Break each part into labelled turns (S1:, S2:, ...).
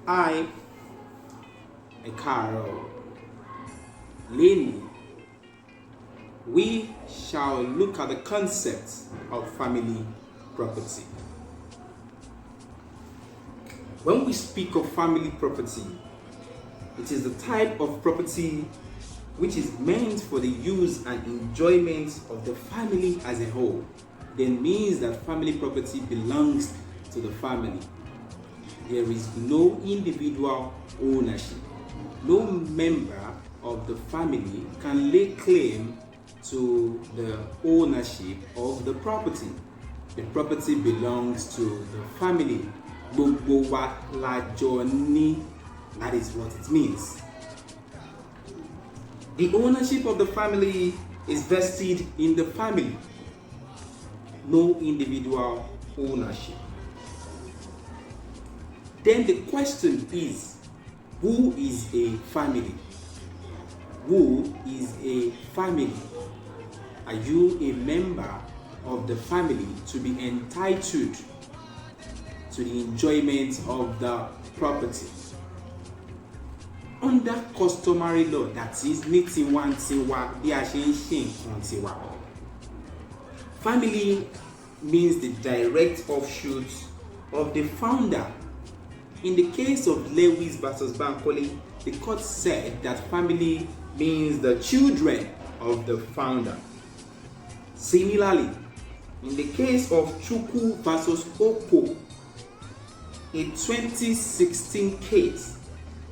S1: I, a Carol, Lenny, we shall look at the concept of family property. When we speak of family property, it is the type of property which is meant for the use and enjoyment of the family as a whole. Then means that family property belongs to the family. There is no individual ownership. No member of the family can lay claim to the ownership of the property. The property belongs to the family. Gbogbo wa la jọ ní. That is what it means. The ownership of the family is vested in the family. No individual ownership. Then the question is, who is a family? Who is a family? Are you a member of the family to be entitled to the enjoyment of the property? Under customary law, that is ní tiwantiwa bí a ṣe ń ṣe nǹkan tiwa. Family means the direct offshoot of the founder. In the case of Lewis versus Bankole, the court said that family means the children of the founder. Similarly, in the case of Chukwu versus Oko, a 2016 case,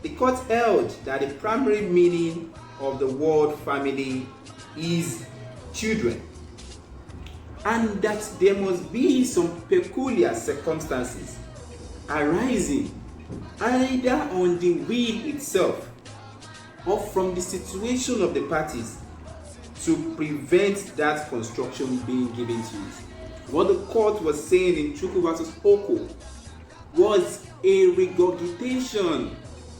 S1: the court held that the primary meaning of the word family is children, and that there must be some peculiar circumstances arising either on the will itself or from the situation of the parties to prevent that construction being given to it. What the court was saying in Chukwu versus Oko was a regurgitation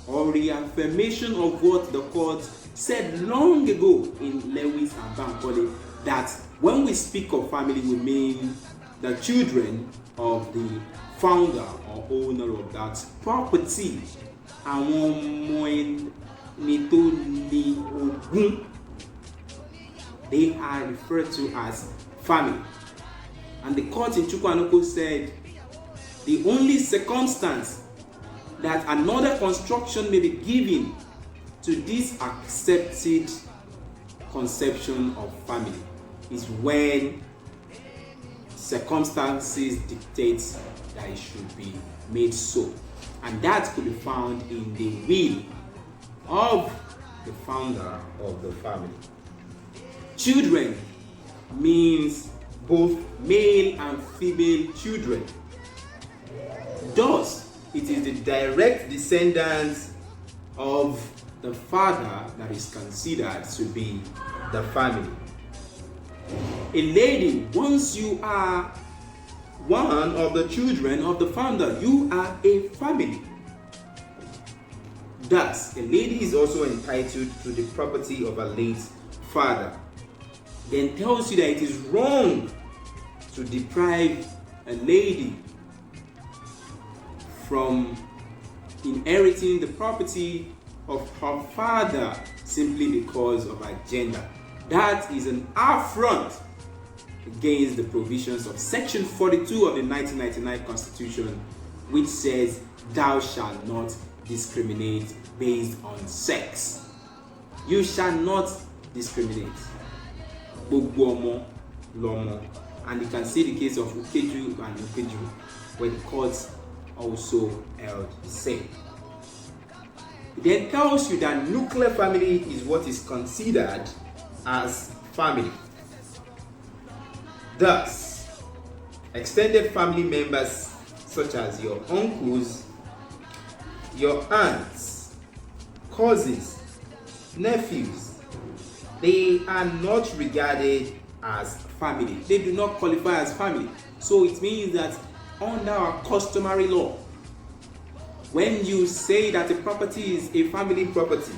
S1: or reaffirmation of what the court said long ago in Lewis and Bankole, that when we speak of family, we mean the children of the founder or owner of that property. They are referred to as family. And the court in Chukwu said the only circumstance that another construction may be given to this accepted conception of family is when circumstances dictate that it should be made so. And that could be found in the will of the founder of the family. Children means both male and female children. Thus, it is the direct descendants of the father that is considered to be the family. A lady, once you are one of the children of the founder, you are a family. Thus, a lady is also entitled to the property of a late father. Then tells you that it is wrong to deprive a lady from inheriting the property of her father simply because of her gender. That is an affront against the provisions of Section 42 of the 1999 Constitution, which says, "Thou shalt not discriminate based on sex." You shall not discriminate. Gbogbo lomo. And you can see the case of Ukeju and Ukeju, where the courts also held the same. It then tells you that nuclear family is what is considered as family. Thus, extended family members such as your uncles, your aunts, cousins, nephews, they are not regarded as family. They do not qualify as family. So it means that under our customary law, when you say that a property is a family property,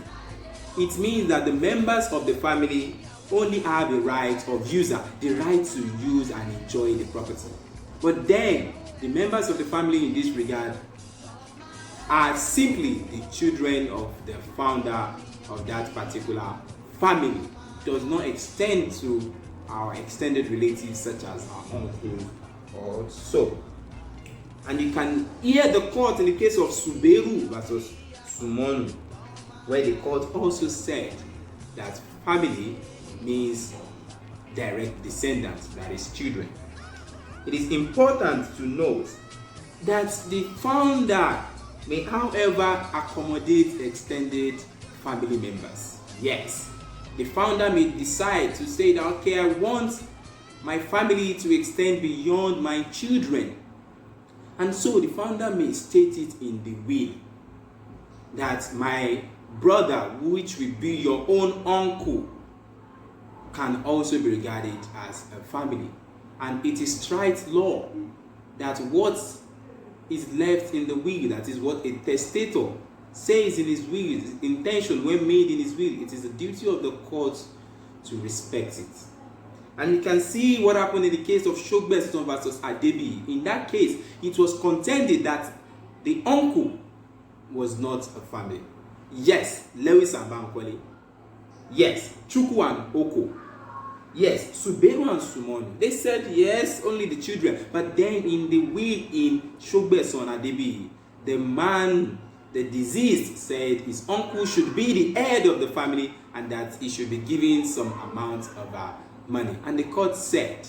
S1: it means that the members of the family only have a right of user, the right to use and enjoy the property. But then, the members of the family in this regard are simply the children of the founder of that particular family. It does not extend to our extended relatives such as our uncle or so. And you can hear the court in the case of Suberu versus Sumonu, where the court also said that family means direct descendants, that is children. It is important to note that the founder may, however, accommodate extended family members. Yes, the founder may decide to say that, okay, I want my family to extend beyond my children. And so the founder may state it in the will that my brother, which will be your own uncle, can also be regarded as a family. And it is straight law that what is left in the will, that is what a testator says in his will, his intention when made in his will, it is the duty of the court to respect it. And you can see what happened in the case of Shogbeson versus Adebi. In that case, it was contended that the uncle was not a family. Yes, Lewis and Bankwele. Yes, Chukwu and Oko. Yes, Suberu and Sumonu. They said yes, only the children. But then in the will in Shogbeson and Adebi, the man, the deceased, said his uncle should be the head of the family and that he should be given some amount of money. And the court said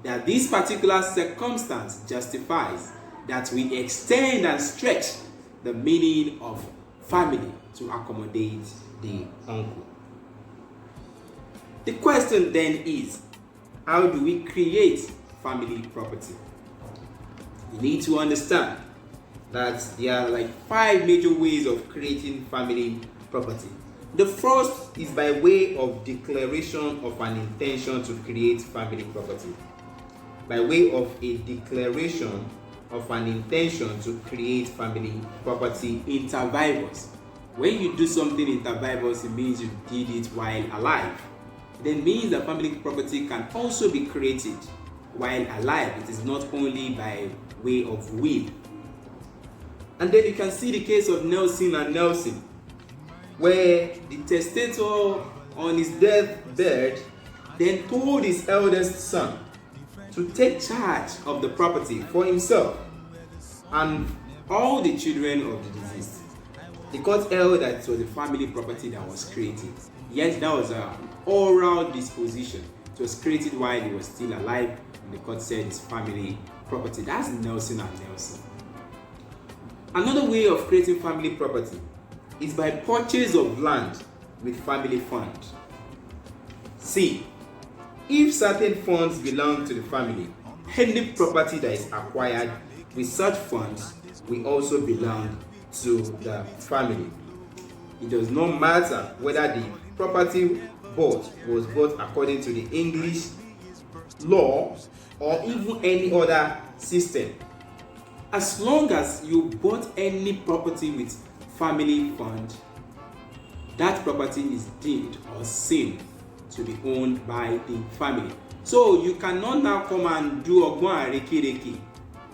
S1: that this particular circumstance justifies that we extend and stretch the meaning of family to accommodate the uncle. The question then is, how do we create family property? You need to understand that there are like 5 major ways of creating family property. The first is by way of declaration of an intention to create family property. By way of a declaration of an intention to create family property inter vivos. When you do something inter vivos, it means you did it while alive. It then means that family property can also be created while alive. It is not only by way of will. And then you can see the case of Nelson and Nelson, where the testator on his deathbed then told his eldest son to take charge of the property for himself and all the children of the deceased. The court held that it was a family property that was created. Yes, that was an oral disposition. It was created while he was still alive, and the court said it's family property. That's Nelson and Nelson. Another way of creating family property is by purchase of land with family fund. See, if certain funds belong to the family, any property that is acquired with such funds will also belong to the family. It does not matter whether the property bought was bought according to the English law or even any other system. As long as you bought any property with family fund, that property is deemed or seen to be owned by the family. So you cannot now come and do ogbon and reki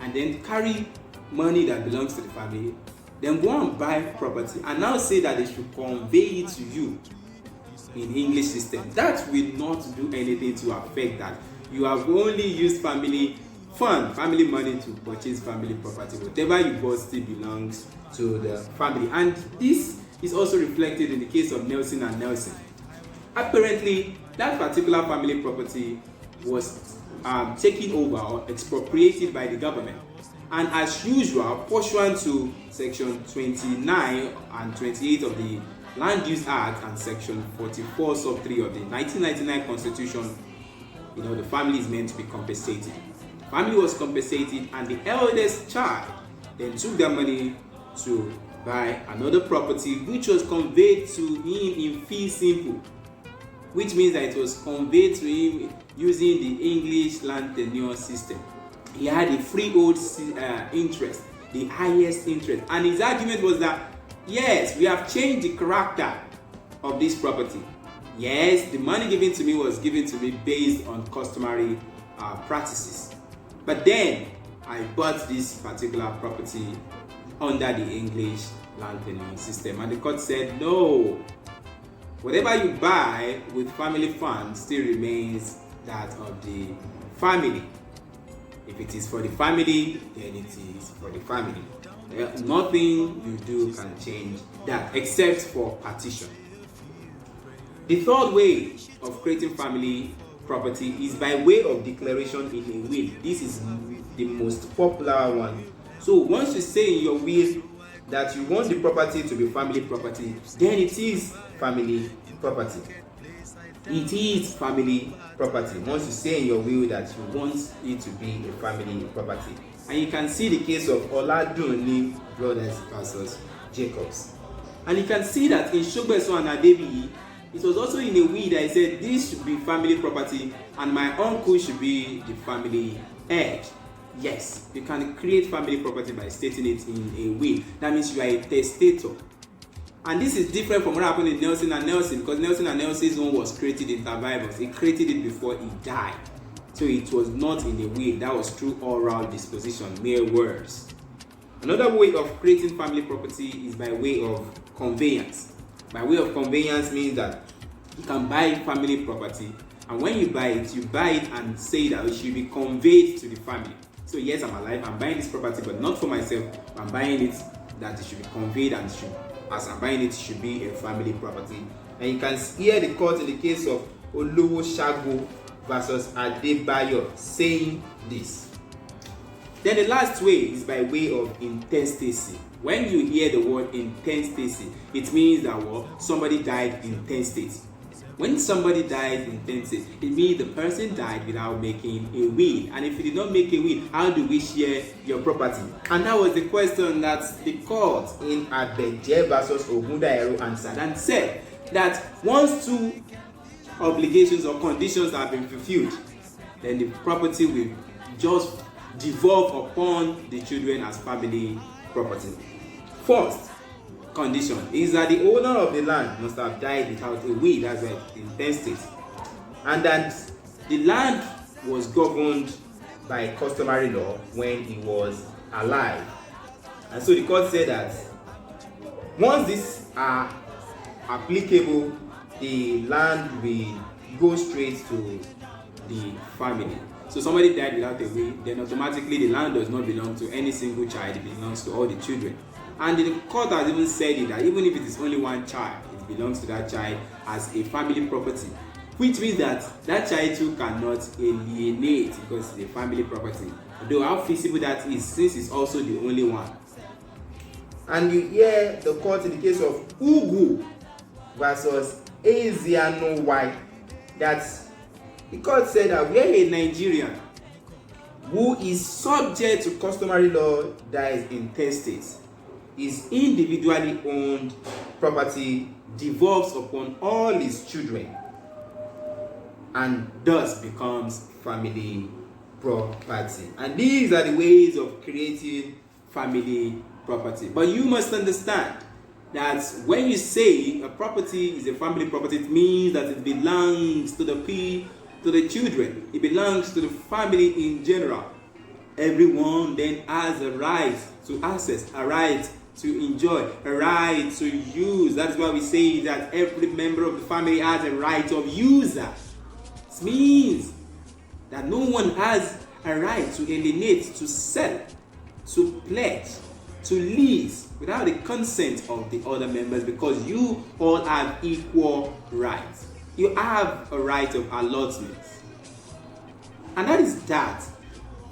S1: and then carry money that belongs to the family, then go and buy property and now say that they should convey it to you in English system. That will not do anything to affect that. You have only used family fund, family money to purchase family property. Whatever you bought still belongs to the family. And this is also reflected in the case of Nelson and Nelson. Apparently, that particular family property was taken over or expropriated by the government. And as usual, pursuant to section 29 and 28 of the Land Use Act and section 44 sub 3 of the 1999 Constitution, the family is meant to be compensated. Family was compensated, and the eldest child then took their money to buy another property which was conveyed to him in fee simple, which means that it was conveyed to him using the English land tenure system. He had a freehold interest, the highest interest, and his argument was that yes, we have changed the character of this property. Yes, the money given to me was given to me based on customary practices. But then I bought this particular property under the English land tenure system. And the court said, no, whatever you buy with family funds still remains that of the family. If it is for the family, then it is for the family. Nothing you do can change that except for partition. The third way of creating family property is by way of declaration in a will. This is the most popular one. So once you say in your will that you want the property to be family property, then it is family property. It is family property. Once you say in your will that you want it to be a family property. And you can see the case of Oladunni brothers versus Jacobs. And you can see that in Shogbeso and Adebiyi, it was also in a will that I said this should be family property and my uncle should be the family heir. Yes, you can create family property by stating it in a will. That means you are a testator. And this is different from what happened in Nelson and Nelson, because Nelson and Nelson's own was created in survivors. He created it before he died. So it was not in a will. That was through oral disposition, mere words. Another way of creating family property is by way of conveyance. By way of conveyance means that you can buy family property, and when you buy it and say that it should be conveyed to the family. So yes, I'm alive, I'm buying this property, but not for myself. I'm buying it that it should be conveyed, and as I'm buying it should be a family property. And you can hear the court in the case of Olowo Shago versus Adebayo saying this. Then the last way is by way of intestacy. When you hear the word intestacy, it means that somebody died intestate. When somebody dies intestate, it means the person died without making a will. And if you did not make a will, how do we share your property? And that was the question that the court in Abeje versus Ogundairo answered, and said that once two obligations or conditions have been fulfilled, then the property will just devolve upon the children as family property. First condition is that the owner of the land must have died without a will, that's an intestate, and that the land was governed by customary law when he was alive. And so the court said that once these are applicable, the land will go straight to the family. So somebody died without a will, then automatically the land does not belong to any single child, it belongs to all the children. And the court has even said it that even if it is only one child, it belongs to that child as a family property, which means that that child too cannot alienate because it's a family property. Though how feasible that is, since it's also the only one. And you hear the court in the case of Ugu versus Ezeano Y, that the court said that where a Nigerian who is subject to customary law dies intestate, his individually owned property devolves upon all his children and thus becomes family property. And these are the ways of creating family property. But you must understand that when you say a property is a family property, it means that it belongs to the children. It belongs to the family in general. Everyone then has a right to access, a right to enjoy, a right to use. That's why we say that every member of the family has a right of user. It means that no one has a right to alienate, to sell, to pledge, to lease without the consent of the other members, because you all have equal rights. You have a right of allotment. And that is that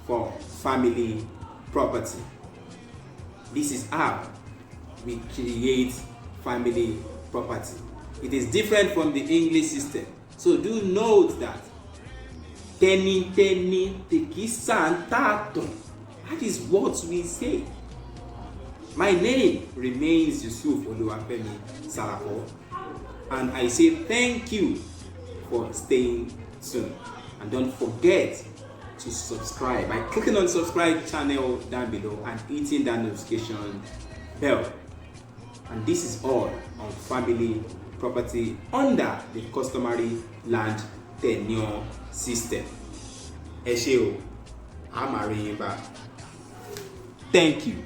S1: for family property. This is how we create family property. It is different from the English system. So do note that teni tekisantato. That is what we say. My name remains Yusuf Oluwafemi Salapo, and I say thank you for staying tuned. And don't forget to subscribe by clicking on the subscribe channel down below and hitting that notification bell. And this is all on family property under the customary land tenure system. Ẹ ṣé o, a máa rí yín bá. Thank you.